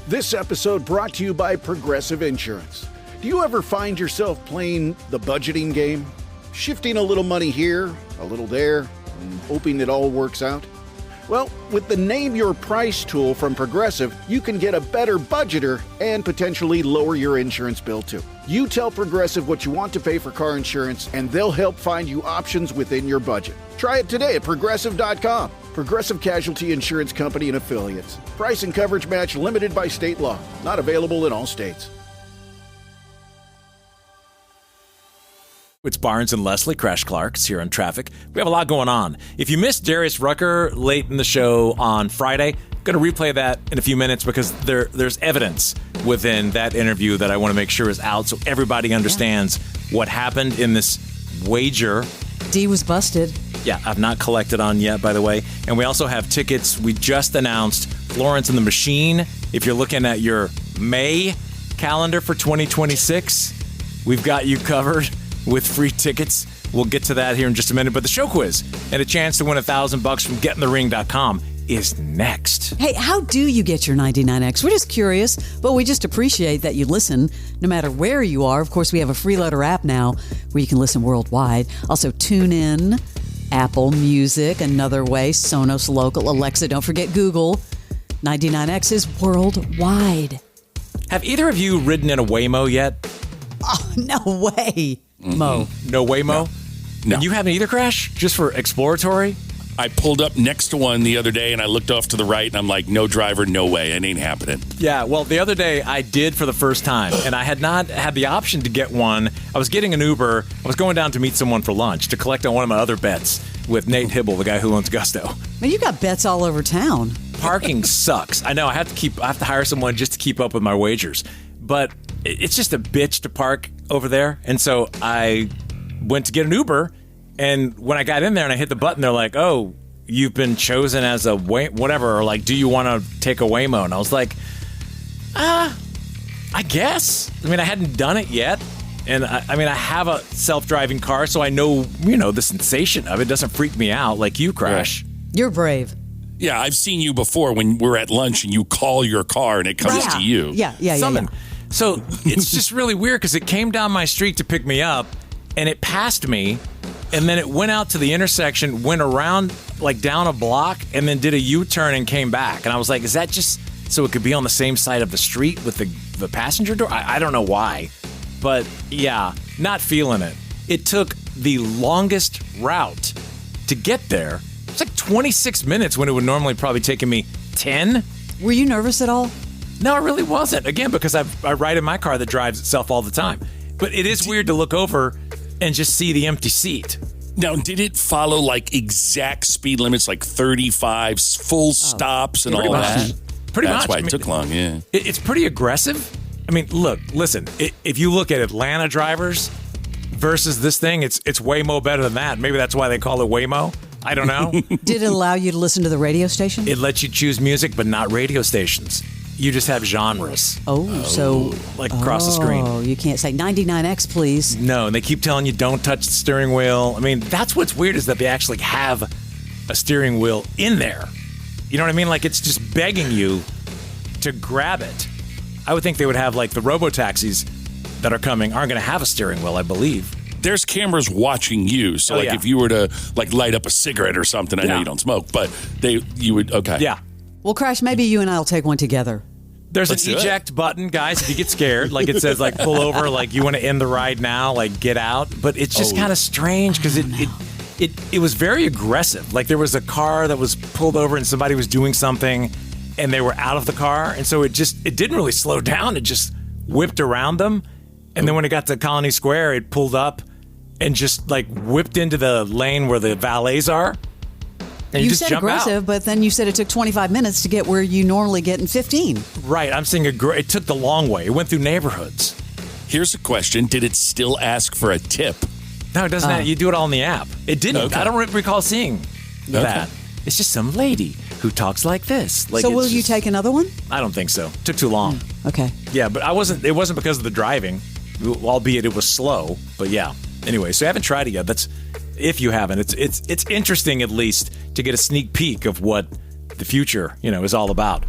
This episode brought to you by Progressive Insurance. Do you ever find yourself playing the budgeting game? Shifting a little money here, a little there, and hoping it all works out? Well, with the Name Your Price tool from Progressive, you can get a better budgeter and potentially lower your insurance bill too. You tell Progressive what you want to pay for car insurance, and they'll help find you options within your budget. Try it today at Progressive.com. Progressive Casualty Insurance Company and Affiliates. Price and coverage match limited by state law. Not available in all states. It's Barnes and Leslie, Crash Clark's here on Traffic. We have a lot going on. If you missed Darius Rucker late in the show on Friday, I'm going to replay that in a few minutes because there's evidence within that interview that I want to make sure is out so everybody understands what happened in this wager. D was busted. Yeah, I've not collected on yet, by the way. And we also have tickets. We just announced Florence and the Machine. If you're looking at your May calendar for 2026, we've got you covered with free tickets. We'll get to that here in just a minute. But the show quiz and a chance to win $1,000 from GetInTheRing.com is next. Hey, how do you get your 99X? We're just curious, but we just appreciate that you listen no matter where you are. Of course, we have a freeloader app now where you can listen worldwide. Also, tune in, Apple Music, another way, Sonos Local, Alexa, don't forget Google. 99X is worldwide. Have either of you ridden in a Waymo yet? Oh, no way. Mo. No Waymo? No. And you haven't either, Crash? Just for exploratory? I pulled up next to one the other day, and I looked off to the right, and I'm like, no driver, no way. It ain't happening. Yeah, well, the other day I did for the first time, and I had not had the option to get one. I was getting an Uber. I was going down to meet someone for lunch to collect on one of my other bets with Nate Hibble, the guy who owns Gusto. Man, you got bets all over town. Parking sucks. I know. I have to hire someone just to keep up with my wagers. But it's just a bitch to park over there. And so I went to get an Uber, and when I got in there and I hit the button, they're like, oh, you've been chosen as a whatever, or like, do you want to take a Waymo? And I was like, I guess. I mean, I hadn't done it yet. And I have a self-driving car, so I know, the sensation of it doesn't freak me out like you, Crash. Yeah. You're brave. Yeah, I've seen you before when we're at lunch and you call your car and it comes to you. Yeah. So it's just really weird because it came down my street to pick me up, and it passed me, and then it went out to the intersection, went around like down a block, and then did a U-turn and came back. And I was like, is that just so it could be on the same side of the street with the passenger door? I don't know why. But yeah, not feeling it. It took the longest route to get there. It's like 26 minutes when it would normally probably taken me 10. Were you nervous at all? No, I really wasn't. Again, because I ride in my car that drives itself all the time. But it is weird to look over and just see the empty seat. Now, did it follow like exact speed limits, like 35 full stops and all that? Pretty much. That's why it took long, yeah. It's pretty aggressive. I mean, listen, if you look at Atlanta drivers versus this thing, it's Waymo better than that. Maybe that's why they call it Waymo. I don't know. Did it allow you to listen to the radio station? It lets you choose music, but not radio stations. You just have genres. So like across the screen. Oh, you can't say 99X, please. No, and they keep telling you don't touch the steering wheel. I mean, that's what's weird is that they actually have a steering wheel in there. You know what I mean? Like it's just begging you to grab it. I would think they would have like the robo-taxis that are coming aren't going to have a steering wheel, I believe. There's cameras watching you. So if you were to like light up a cigarette or something, I know you don't smoke, but you would, okay. Yeah. Well, Crash, maybe you and I will take one together. There's an eject button, guys, if you get scared. Like it says, like, pull over, like, you want to end the ride now, like, get out. But it's just kind of strange because it was very aggressive. Like, there was a car that was pulled over and somebody was doing something and they were out of the car. And so it didn't really slow down. It just whipped around them. And then when it got to Colony Square, it pulled up and just, like, whipped into the lane where the valets are. And you just said jump aggressive, out. but then you said it took 25 minutes to get where you normally get in 15. Right. I'm saying it took the long way. It went through neighborhoods. Here's a question. Did it still ask for a tip? No, it doesn't. You do it all in the app. It didn't. Okay. I don't recall seeing that. It's just some lady who talks like this. Like, so will you take another one? I don't think so. Took too long. Okay. Yeah, but it wasn't because of the driving, albeit it was slow. But yeah. Anyway, so I haven't tried it yet. If you haven't, it's interesting at least to get a sneak peek of what the future, is all about.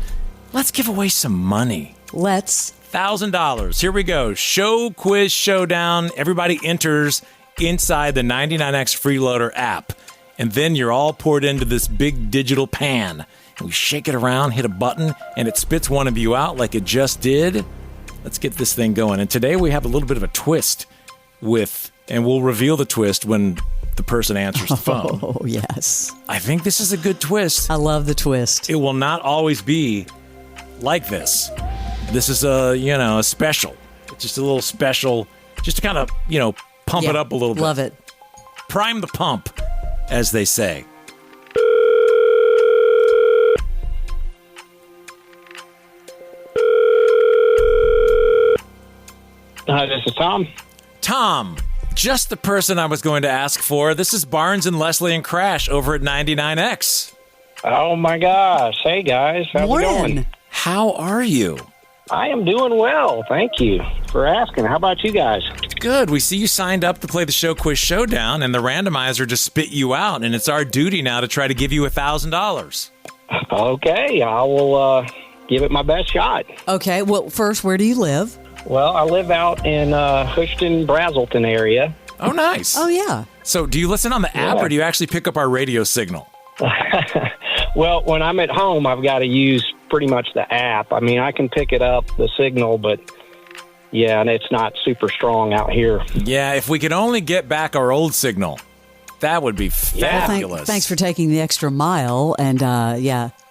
let's give away some money. Let's. $1,000. Here we go. Show Quiz Showdown. Everybody enters inside the 99X Freeloader app. And then you're all poured into this big digital pan. And we shake it around, hit a button, and it spits one of you out like it just did. Let's get this thing going. And today we have a little bit of a twist and we'll reveal the twist when the person answers the phone. Oh, yes. I think this is a good twist. I love the twist. It will not always be like this. This is a special. It's just a little special, just to kind of, pump it up a little bit. Love it. Prime the pump, as they say. Hi, this is Tom. Tom, just the person I was going to ask for. This is Barnes and Leslie and Crash over at 99X. Oh, my gosh. Hey, guys. How's it Morning. going? How are you? I am doing well. Thank you for asking. How about you guys? Good. We see you signed up to play the Show Quiz Showdown, and the randomizer just spit you out, and it's our duty now to try to give you $1,000. Okay. I will give it my best shot. Okay. Well, first, where do you live? Well, I live out in Houston, Brazelton area. Oh, nice. Oh, yeah. So do you listen on the app, Yeah. or do you actually pick up our radio signal? Well, when I'm at home, I've got to use pretty much the app. I mean, I can pick it up, the signal, but yeah, and it's not super strong out here. Yeah, if we could only get back our old signal, that would be fabulous. Thanks for taking the extra mile. And,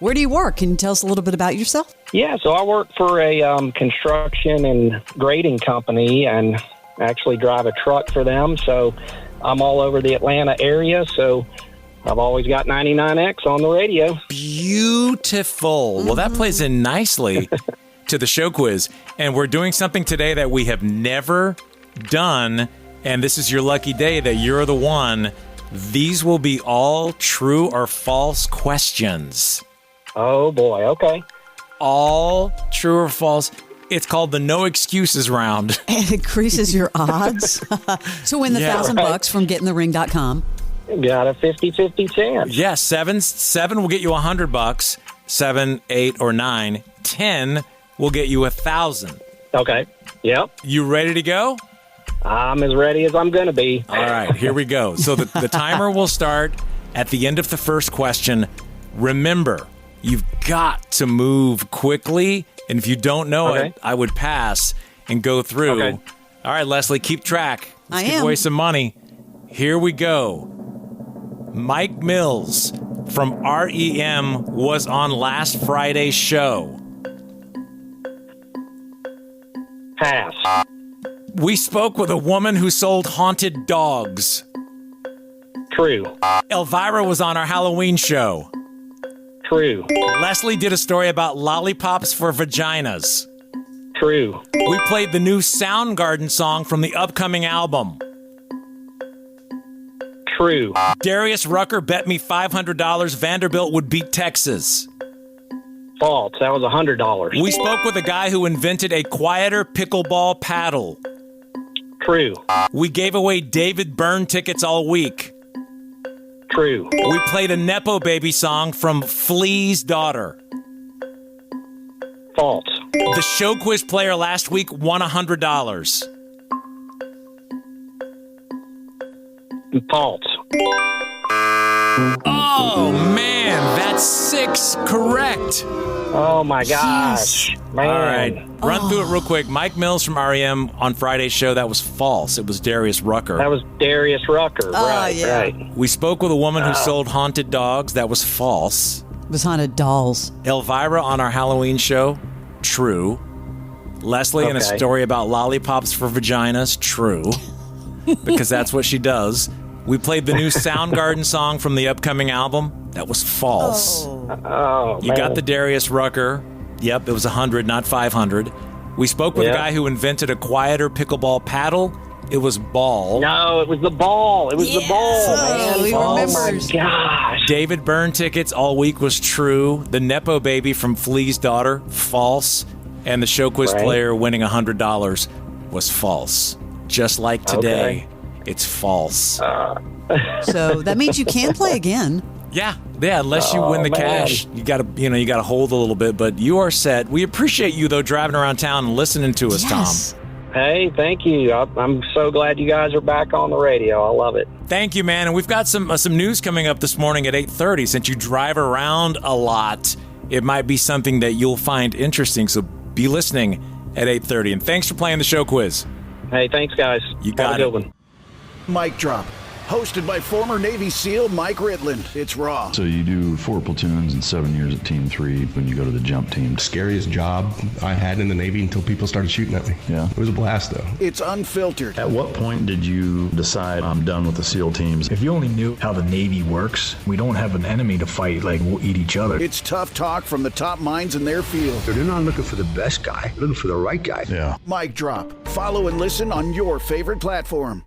where do you work? Can you tell us a little bit about yourself? Yeah, so I work for a construction and grading company and actually drive a truck for them. So I'm all over the Atlanta area, so I've always got 99X on the radio. Beautiful. Well, that plays in nicely to the show quiz. And we're doing something today that we have never done. And this is your lucky day that you're the one. These will be all true or false questions. Oh, boy. Okay. All true or false. It's called the no excuses round. It increases your odds to win the Yeah. $1,000 from gettingthering.com. Got a 50-50 chance. Yeah, seven will get you $100. 7, 8, or 9. 10 will get you $1,000. Okay. Yep. You ready to go? I'm as ready as I'm going to be. All right, here we go. So the timer will start at the end of the first question. Remember, you've got to move quickly, and if you don't know Okay. it, I would pass and go through. Okay. All right, Leslie, keep track. Let's I give am. away some money. Here we go. Mike Mills from REM was on last Friday's show. Pass. We spoke with a woman who sold haunted dogs. True. Elvira was on our Halloween show. True. Leslie did a story about lollipops for vaginas. True. We played the new Soundgarden song from the upcoming album. True. Darius Rucker bet me $500 Vanderbilt would beat Texas. False. That was $100. We spoke with a guy who invented a quieter pickleball paddle. True. We gave away David Byrne tickets all week. True. We played a Nepo Baby song from Flea's daughter. False. The show quiz player last week won $100. False. Oh, man, that's 6 correct. Oh, my gosh. Man. All right, run through it real quick. Mike Mills from REM on Friday's show, that was false. It was Darius Rucker. That was Darius Rucker. Right, yeah. right. We spoke with a woman who sold haunted dogs. That was false. It was haunted dolls. Elvira on our Halloween show. True. Leslie in a Okay. story about lollipops for vaginas. True. Because that's what she does. We played the new Soundgarden song from the upcoming album. That was false. Oh, You man. got the Darius Rucker. Yep, it was 100, not 500. We spoke with a Yep. guy who invented a quieter pickleball paddle. It was ball. No, it was the ball. It was the ball, man. he Oh, remembers. my gosh. David Byrne tickets all week was true. The Nepo Baby from Flea's daughter, false. And the show quiz Right. player winning $100 was false. Just like today, it's false. So that means you can play again. Yeah, Yeah, unless you win the cash, you gotta hold a little bit, but you are set. We appreciate you though driving around town and listening to us, Yes. Tom. Hey, thank you. I'm so glad you guys are back on the radio. I love it. Thank you, man. And we've got some news coming up this morning at 8:30. Since you drive around a lot, it might be something that you'll find interesting. So be listening at 8:30. And thanks for playing the show quiz. Hey, thanks, guys. You got Have a it. good one. Mic Drop. Hosted by former Navy SEAL Mike Ritland. It's raw. So you do 4 platoons and 7 years at Team 3 when you go to the jump team. Scariest job I had in the Navy until people started shooting at me. Yeah. It was a blast, though. It's unfiltered. At what point did you decide I'm done with the SEAL teams? If you only knew how the Navy works, we don't have an enemy to fight, like we'll eat each other. It's tough talk from the top minds in their field. They're not looking for the best guy, they're looking for the right guy. Yeah. Mic Drop. Follow and listen on your favorite platform.